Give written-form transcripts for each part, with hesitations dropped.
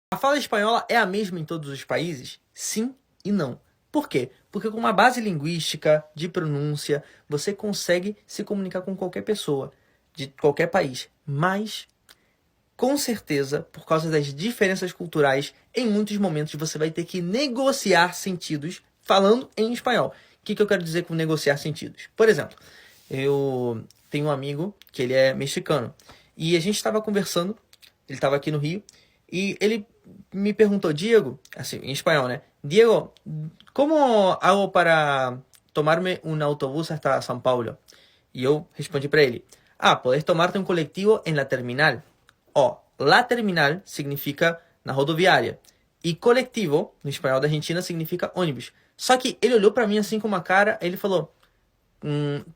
A fala espanhola é a mesma em todos os países? Sim e não. Por quê? Porque com uma base linguística, de pronúncia, você consegue se comunicar com qualquer pessoa, de qualquer país. Mas, com certeza, por causa das diferenças culturais, em muitos momentos você vai ter que negociar sentidos falando em espanhol. O que eu quero dizer com negociar sentidos? Por exemplo, eu tenho um amigo que ele é mexicano. E a gente estava conversando, ele estava aqui no Rio, e ele me perguntou, Diego, assim, em espanhol, né? Diego, como hago para tomarme um autobús hasta São Paulo? E eu respondi para ele, puedes tomarte um colectivo en la terminal. Ó, la terminal significa na rodoviária. E coletivo, no espanhol da Argentina, significa ônibus. Só que ele olhou para mim assim com uma cara, ele falou,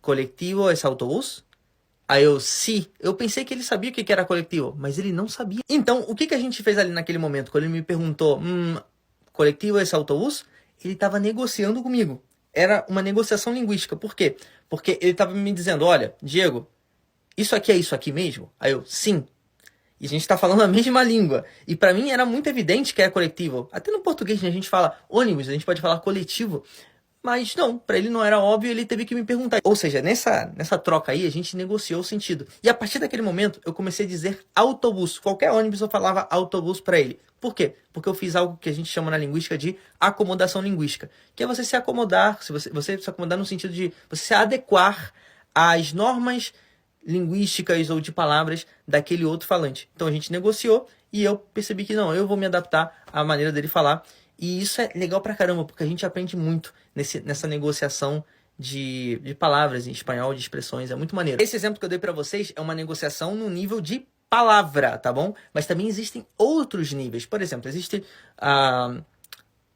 coletivo é autobus? Aí eu, sim. Eu pensei que ele sabia o que era coletivo, mas ele não sabia. Então, o que a gente fez ali naquele momento? Quando ele me perguntou, coletivo é autobus? Ele estava negociando comigo. Era uma negociação linguística. Por quê? Porque ele estava me dizendo, olha, Diego, isso aqui é isso aqui mesmo? Aí eu, sim. E a gente está falando a mesma língua. E para mim era muito evidente que é coletivo. Até no português, né, a gente fala ônibus, a gente pode falar coletivo. Mas não, para ele não era óbvio, ele teve que me perguntar. Ou seja, nessa troca aí, a gente negociou o sentido. E a partir daquele momento, eu comecei a dizer autobus. Qualquer ônibus eu falava autobus para ele. Por quê? Porque eu fiz algo que a gente chama na linguística de acomodação linguística. Que é você se acomodar, você se acomodar no sentido de você se adequar às normas linguísticas ou de palavras daquele outro falante. Então a gente negociou e eu percebi que não, eu vou me adaptar à maneira dele falar. E isso é legal pra caramba, porque a gente aprende muito nessa negociação de palavras em espanhol, de expressões, é muito maneiro. Esse exemplo que eu dei pra vocês é uma negociação no nível de palavra, tá bom? Mas também existem outros níveis. Por exemplo, existe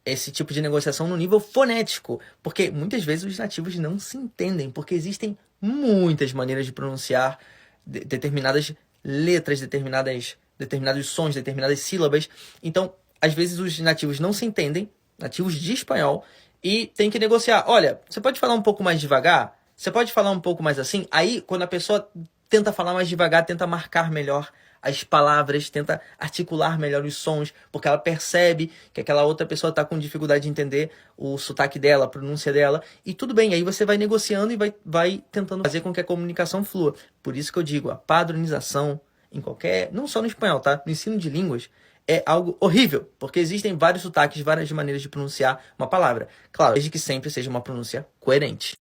esse tipo de negociação no nível fonético, porque muitas vezes os nativos não se entendem, porque existem muitas maneiras de pronunciar determinadas letras, determinados sons, determinadas sílabas. Então, às vezes os nativos não se entendem, nativos de espanhol, e tem que negociar. Olha, você pode falar um pouco mais devagar? Você pode falar um pouco mais assim? Aí, quando a pessoa tenta falar mais devagar, tenta marcar melhor as palavras, tenta articular melhor os sons, porque ela percebe que aquela outra pessoa está com dificuldade de entender o sotaque dela, a pronúncia dela, e tudo bem, aí você vai negociando e vai tentando fazer com que a comunicação flua. Por isso que eu digo, a padronização em qualquer, não só no espanhol, tá? No ensino de línguas, é algo horrível, porque existem vários sotaques, várias maneiras de pronunciar uma palavra. Claro, desde que sempre seja uma pronúncia coerente.